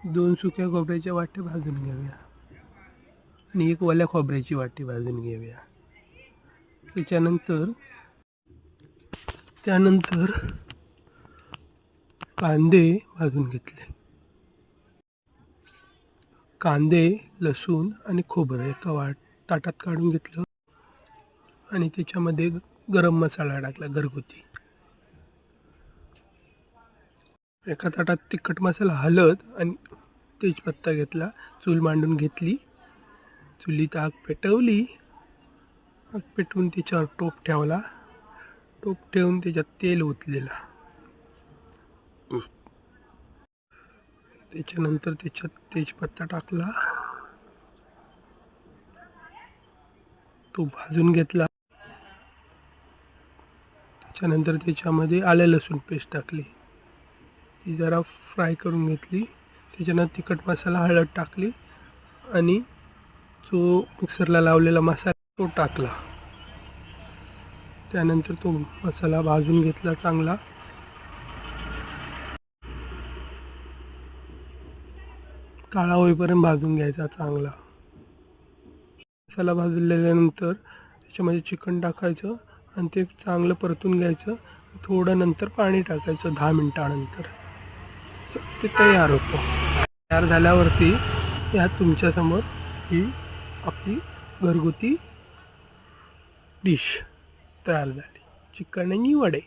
2 सुक्या खोबऱ्याच्या वाट्या भाजून घेऊया आणि 1 ओल्या खोबऱ्याची वाटी भाजून घेऊया. त्यानंतर कांदे भाजून घेतले. कांदे, लसूण आणि खोबरं एका ताटात काढून घेतलं आणि त्याच्यामध्ये गरम मसाला टाकला घरगुती. एका ताटात तिखट मसाला, हळद आणि तेजपत्ता घेतला. चूल मांडून घेतली. चुलीत आग पेटवली. आग पेटवून त्याच्यावर टोप ठेवला. टोप ठेवून त्याच्यात तेल ओतलेला. त्याच्यानंतर त्याच्यात तेजपत्ता टाकला. तो भाजून घेतला. त्याच्यानंतर त्याच्यामध्ये आलं लसूण पेस्ट टाकली. ती जरा फ्राय करून घेतली. त्याच्यानंतर तिखट मसाला, हळद टाकली आणि जो मिक्सरला लावलेला मसाला तो टाकला. त्यानंतर तो मसाला भाजून घेतला चांगला. काळा होईपर्यंत भाजून घ्यायचा चांगला. मसाला भाजल्यानंतर त्याच्यामध्ये चिकन टाकायचं आणि ते चांगलं परतून घ्यायचं. थोडं नंतर पाणी टाकायचं 10 मिनिटानंतर. ते तयार होतं. तयार झाल्यावरती यात तुमच्यासमोर ही आपली घरगुती डिश तयार झाली. चिकन आणि वडे.